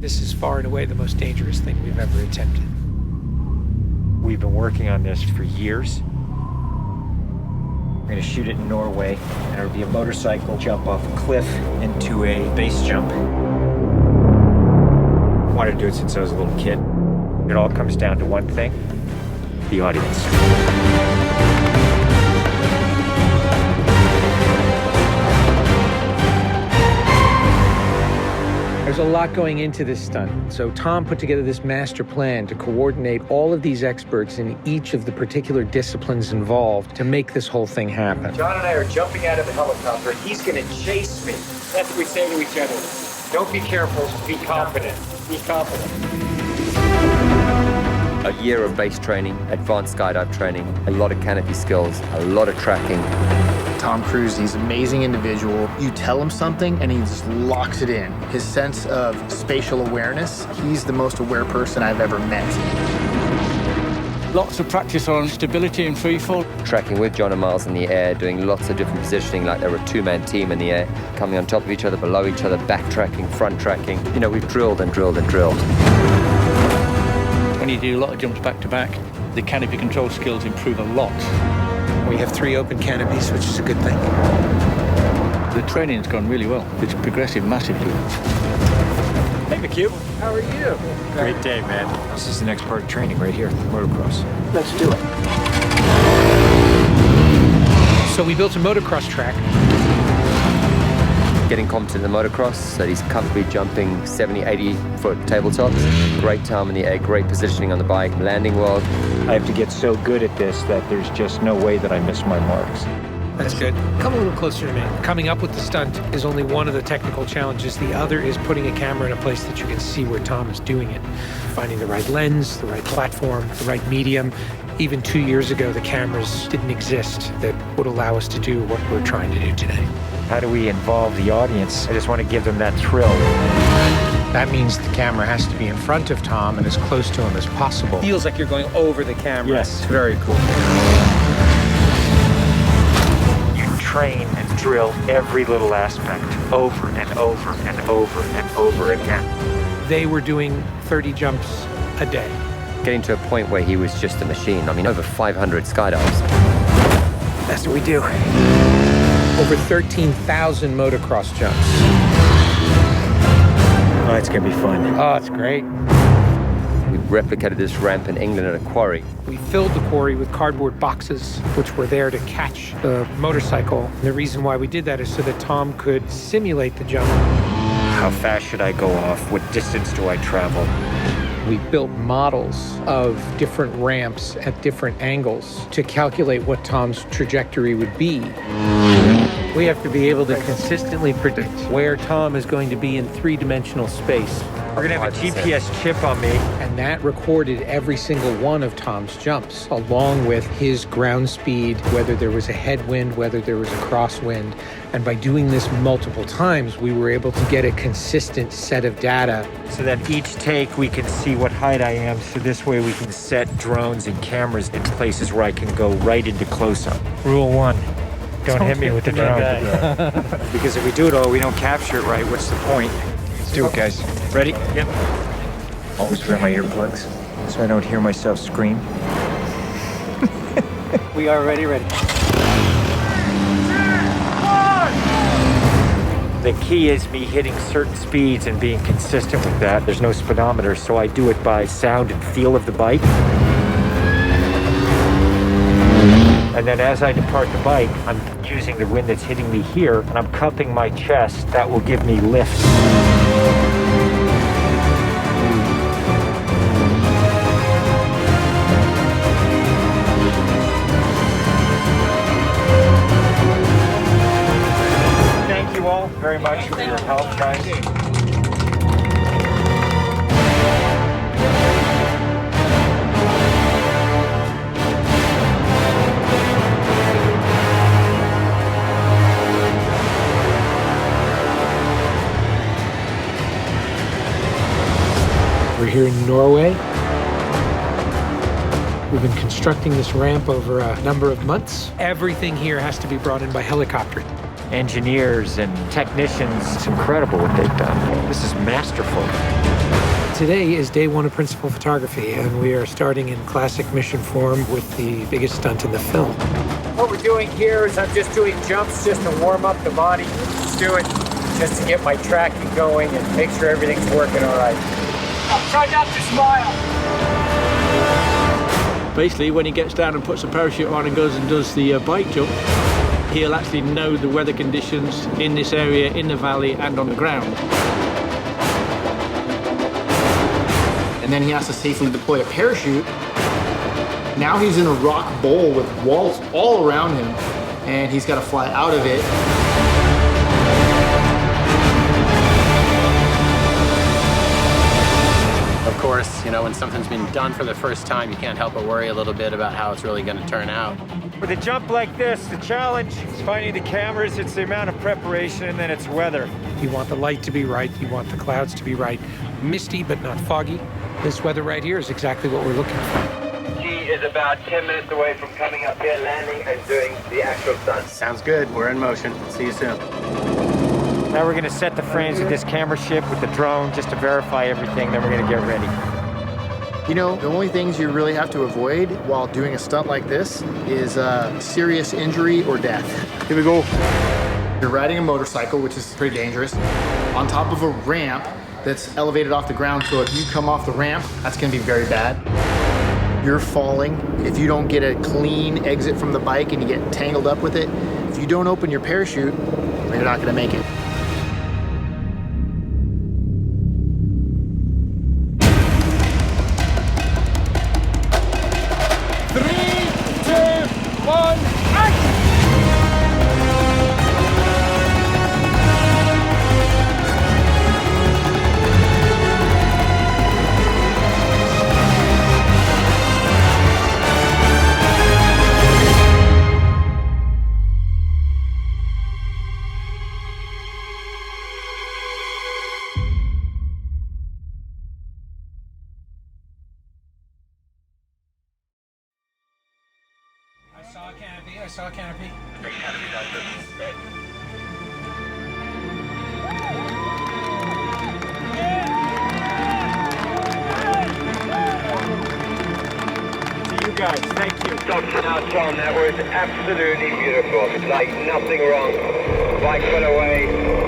This is far and away the most dangerous thing we've ever attempted. We've been working on this for years. We're gonna shoot it in Norway, and it'll be a motorcycle jump off a cliff into a base jump. I wanted to do it since I was a little kid. It all comes down to one thing: the audience. There's a lot going into this stunt. So Tom put together this master plan to coordinate all of these experts in each of the particular disciplines involved to make this whole thing happen. John and I are jumping out of the helicopter. He's gonna chase me. That's what we say to each other. Don't be careful, be confident. Be confident. A year of base training, advanced skydive training, a lot of canopy skills, a lot of tracking. Tom Cruise, he's an amazing individual. You tell him something and he just locks it in. His sense of spatial awareness, he's the most aware person I've ever met. Lots of practice on stability and freefall. Tracking with John and Miles in the air, doing lots of different positioning like they're a two-man team in the air, coming on top of each other, below each other, backtracking, front tracking. You know, we've drilled and drilled and drilled. When you do a lot of jumps back to back, the canopy control skills improve a lot. We have 3 open canopies, which is a good thing. The training's gone really well. It's progressive massively. Hey, McHugh. How are you? Great day, man. This is the next part of training right here, motocross. Let's do it. So we built a motocross track. Getting competent in the motocross, so he's comfortably jumping 70, 80-foot tabletops. Great time in the air, great positioning on the bike, landing well. I have to get so good at this that there's just no way that I miss my marks. That's good. Come a little closer to me. Coming up with the stunt is only one of the technical challenges. The other is putting a camera in a place that you can see where Tom is doing it. Finding the right lens, the right platform, the right medium. Even 2 years ago, the cameras didn't exist that would allow us to do what we're trying to do today. How do we involve the audience? I just want to give them that thrill. That means the camera has to be in front of Tom and as close to him as possible. Feels like you're going over the camera. Yes. It's very cool. You train and drill every little aspect over and over and over and over again. They were doing 30 jumps a day. Getting to a point where he was just a machine. I mean, over 500 skydives. That's what we do. Over 13,000 motocross jumps. Oh, it's gonna be fun. Oh, it's great. We replicated this ramp in England at a quarry. We filled the quarry with cardboard boxes, which were there to catch the motorcycle. And the reason why we did that is so that Tom could simulate the jump. How fast should I go off? What distance do I travel? We built models of different ramps at different angles to calculate what Tom's trajectory would be. We have to be able to consistently predict where Tom is going to be in 3-dimensional space. We're gonna have a GPS chip on me. And that recorded every single one of Tom's jumps, along with his ground speed, whether there was a headwind, whether there was a crosswind. And by doing this multiple times, we were able to get a consistent set of data. So that each take we can see what height I am, so this way we can set drones and cameras in places where I can go right into close-up. Rule 1, don't hit me with the drone. Because if we do it all, we don't capture it right, what's the point? Let's do it, guys. Ready? Yep. Always wear my earplugs so I don't hear myself scream. We are ready. The key is me hitting certain speeds and being consistent with that. There's no speedometer, so I do it by sound and feel of the bike. And then as I depart the bike, I'm using the wind that's hitting me here, and I'm cupping my chest. That will give me lift. Thank you all very much for your help, guys. We're here in Norway. We've been constructing this ramp over a number of months. Everything here has to be brought in by helicopter. engineers and technicians. It's incredible what they've done. This is masterful. Today is day one of principal photography, and we are starting in classic mission form with the biggest stunt in the film. What we're doing here is I'm just doing jumps just to warm up the body. Just do it just to get my tracking going and make sure everything's working all right. Try not to smile. Basically, when he gets down and puts a parachute on and goes and does the bike jump, he'll actually know the weather conditions in this area, in the valley and on the ground. And then he has to safely deploy a parachute. Now he's in a rock bowl with walls all around him, and he's got to fly out of it. Of course, you know, when something's been done for the first time, you can't help but worry a little bit about how it's really going to turn out. With a jump like this, the challenge is finding the cameras, it's the amount of preparation, and then it's weather. You want the light to be right, you want the clouds to be right. Misty, but not foggy. This weather right here is exactly what we're looking for. He is about 10 minutes away from coming up here, landing and doing the actual stunt. Sounds good. We're in motion. See you soon. Now we're gonna set the frames with this camera ship with the drone just to verify everything, then we're gonna get ready. You know, the only things you really have to avoid while doing a stunt like this is serious injury or death. Here we go. You're riding a motorcycle, which is pretty dangerous, on top of a ramp that's elevated off the ground, so if you come off the ramp, that's gonna be very bad. You're falling. If you don't get a clean exit from the bike and you get tangled up with it, if you don't open your parachute, you're not gonna make it. I saw a canopy. To you guys, thank you. Dr. Now, Tom, that was absolutely beautiful. Like nothing wrong. Bike went away.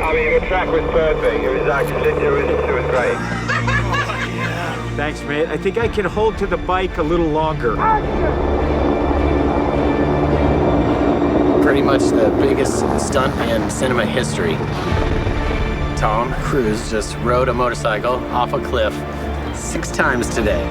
I mean, the track was perfect. It was actually, it was great. Thanks, mate. I think I can hold to the bike a little longer. Pretty much the biggest stunt in cinema history. Tom Cruise just rode a motorcycle off a cliff 6 times today.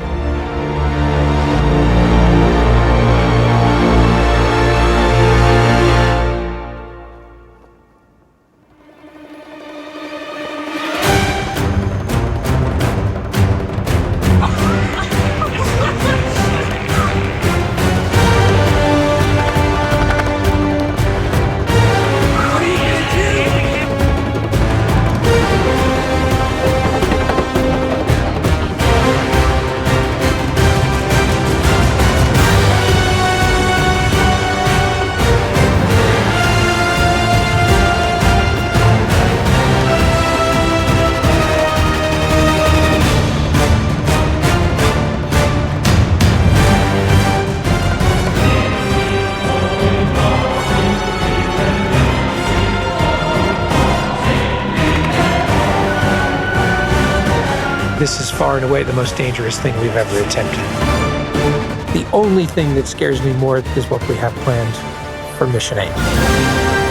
This is far and away the most dangerous thing we've ever attempted. The only thing that scares me more is what we have planned for Mission 8.